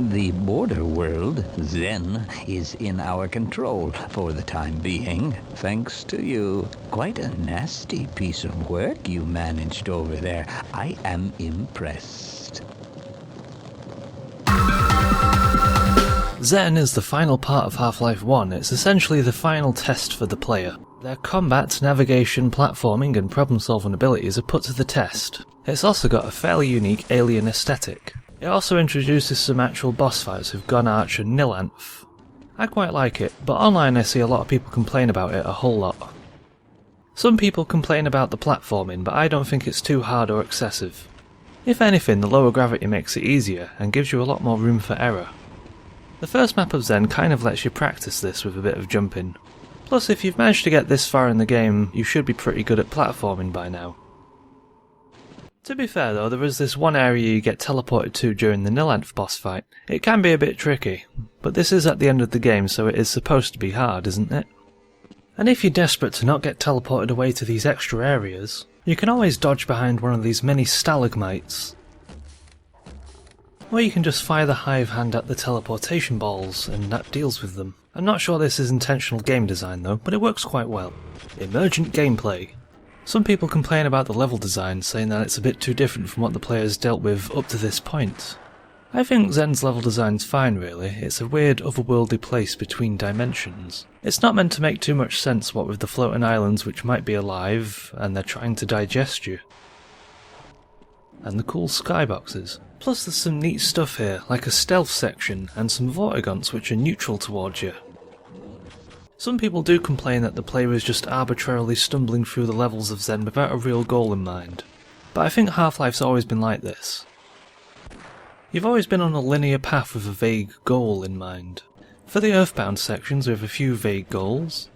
The border world, Zen, is in our control for the time being, thanks to you. Quite a nasty piece of work you managed over there. I am impressed. Zen is the final part of Half-Life 1. It's essentially the final test for the player. Their combat, navigation, platforming and problem-solving abilities are put to the test. It's also got a fairly unique alien aesthetic. It also introduces some actual boss fights with Gonarch and Nilanth. I quite like it, but online I see a lot of people complain about it a whole lot. Some people complain about the platforming, but I don't think it's too hard or excessive. If anything, the lower gravity makes it easier and gives you a lot more room for error. The first map of Zen kind of lets you practice this with a bit of jumping. Plus, if you've managed to get this far in the game, you should be pretty good at platforming by now. To be fair though, there is this one area you get teleported to during the Nilanth boss fight. It can be a bit tricky, but this is at the end of the game, so it is supposed to be hard, isn't it? And if you're desperate to not get teleported away to these extra areas, you can always dodge behind one of these mini stalagmites. Or you can just fire the hive hand at the teleportation balls, and that deals with them. I'm not sure this is intentional game design though, but it works quite well. Emergent gameplay. Some people complain about the level design, saying that it's a bit too different from what the players dealt with up to this point. I think Zen's level design's fine really. It's a weird otherworldly place between dimensions. It's not meant to make too much sense, what with the floating islands which might be alive, and they're trying to digest you. And the cool skyboxes. Plus there's some neat stuff here, like a stealth section and some vortigaunts which are neutral towards you. Some people do complain that the player is just arbitrarily stumbling through the levels of Zen without a real goal in mind, but I think Half-Life's always been like this. You've always been on a linear path with a vague goal in mind. For the Earthbound sections we have a few vague goals: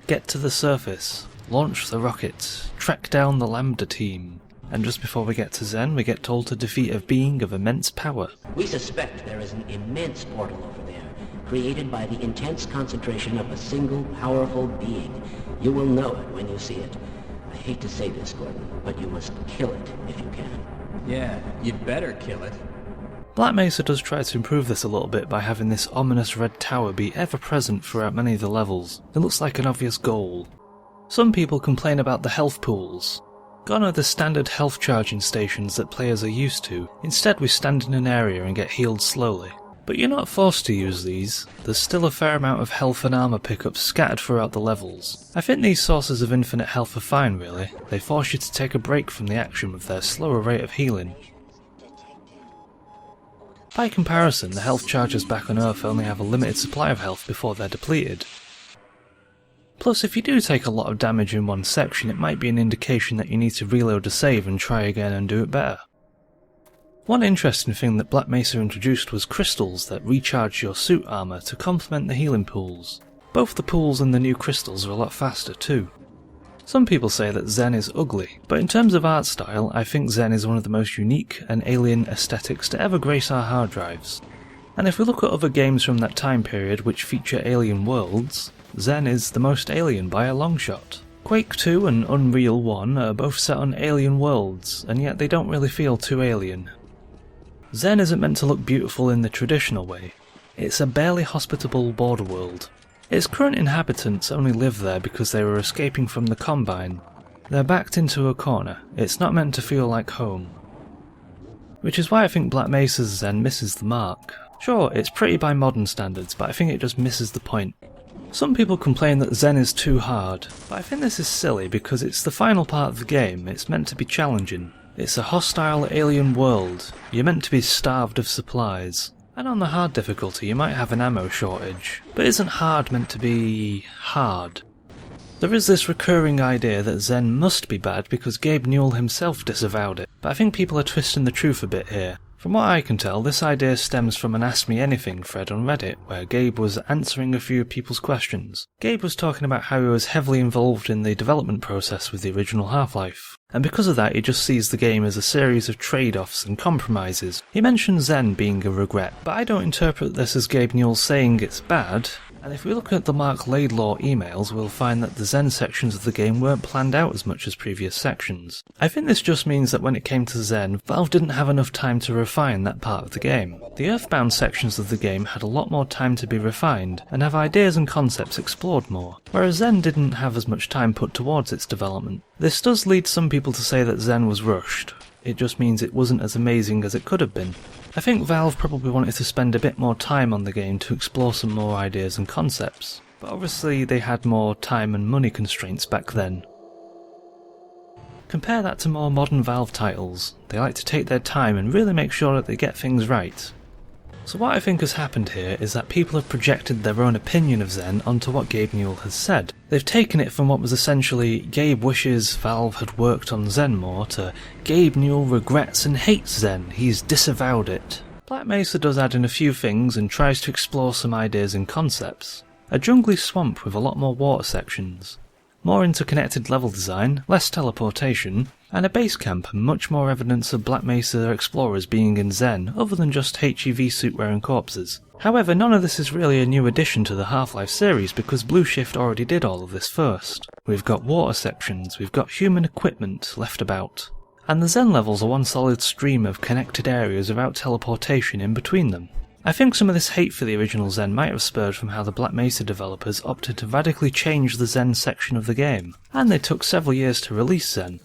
get to the surface, launch the rocket, track down the Lambda team, and just before we get to Zen we get told to defeat a being of immense power. We suspect there is an immense portal over there, created by the intense concentration of a single powerful being. You will know it when you see it. I hate to say this, Gordon, but you must kill it if you can. Yeah, you'd better kill it. Black Mesa does try to improve this a little bit by having this ominous red tower be ever present throughout many of the levels. It looks like an obvious goal. Some people complain about the health pools. Gone are the standard health charging stations that players are used to. Instead we stand in an area and get healed slowly. But you're not forced to use these. There's still a fair amount of health and armour pickups scattered throughout the levels. I think these sources of infinite health are fine really. They force you to take a break from the action with their slower rate of healing. By comparison, the health chargers back on Earth only have a limited supply of health before they're depleted. Plus, if you do take a lot of damage in one section, it might be an indication that you need to reload a save and try again and do it better. One interesting thing that Black Mesa introduced was crystals that recharge your suit armour to complement the healing pools. Both the pools and the new crystals are a lot faster too. Some people say that Zen is ugly, but in terms of art style, I think Zen is one of the most unique and alien aesthetics to ever grace our hard drives. And if we look at other games from that time period which feature alien worlds, Zen is the most alien by a long shot. Quake 2 and Unreal 1 are both set on alien worlds, and yet they don't really feel too alien. Zen isn't meant to look beautiful in the traditional way. It's a barely hospitable border world. Its current inhabitants only live there because they were escaping from the Combine. They're backed into a corner. It's not meant to feel like home. Which is why I think Black Mesa's Zen misses the mark. Sure, it's pretty by modern standards, but I think it just misses the point. Some people complain that Zen is too hard, but I think this is silly because it's the final part of the game. It's meant to be challenging. It's a hostile alien world. You're meant to be starved of supplies. And on the hard difficulty you might have an ammo shortage, but isn't hard meant to be hard? There is this recurring idea that Zen must be bad because Gabe Newell himself disavowed it, but I think people are twisting the truth a bit here. From what I can tell, this idea stems from an Ask Me Anything thread on Reddit, where Gabe was answering a few people's questions. Gabe was talking about how he was heavily involved in the development process with the original Half-Life, and because of that he just sees the game as a series of trade-offs and compromises. He mentioned Zen being a regret, but I don't interpret this as Gabe Newell saying it's bad. And if we look at the Mark Laidlaw emails, we'll find that the Zen sections of the game weren't planned out as much as previous sections. I think this just means that when it came to Zen, Valve didn't have enough time to refine that part of the game. The Earthbound sections of the game had a lot more time to be refined, and have ideas and concepts explored more, whereas Zen didn't have as much time put towards its development. This does lead some people to say that Zen was rushed. It just means it wasn't as amazing as it could have been. I think Valve probably wanted to spend a bit more time on the game to explore some more ideas and concepts, but obviously they had more time and money constraints back then. Compare that to more modern Valve titles. They like to take their time and really make sure that they get things right. So what I think has happened here is that people have projected their own opinion of Zen onto what Gabe Newell has said. They've taken it from what was essentially Gabe wishes Valve had worked on Zen more to Gabe Newell regrets and hates Zen, he's disavowed it. Black Mesa does add in a few things and tries to explore some ideas and concepts. A jungly swamp with a lot more water sections, more interconnected level design, less teleportation, and a base camp and much more evidence of Black Mesa explorers being in Zen other than just HEV suit wearing corpses. However, none of this is really a new addition to the Half-Life series because Blue Shift already did all of this first. We've got water sections, we've got human equipment left about, and the Zen levels are one solid stream of connected areas without teleportation in between them. I think some of this hate for the original Zen might have spurred from how the Black Mesa developers opted to radically change the Zen section of the game, and they took several years to release Zen.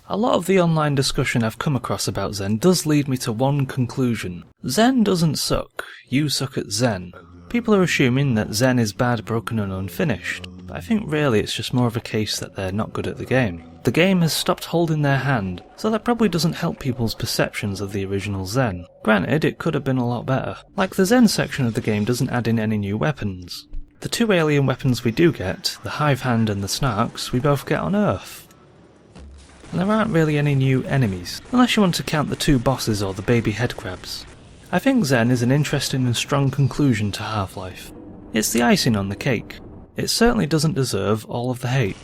A lot of the online discussion I've come across about Zen does lead me to one conclusion. Zen doesn't suck, you suck at Zen. People are assuming that Zen is bad, broken and unfinished, but I think really it's just more of a case that they're not good at the game. The game has stopped holding their hand, so that probably doesn't help people's perceptions of the original Zen. Granted, it could have been a lot better. Like the Zen section of the game doesn't add in any new weapons. The two alien weapons we do get, the Hive Hand and the Snarks, we both get on Earth. And there aren't really any new enemies, unless you want to count the two bosses or the baby headcrabs. I think Zen is an interesting and strong conclusion to Half-Life. It's the icing on the cake. It certainly doesn't deserve all of the hate.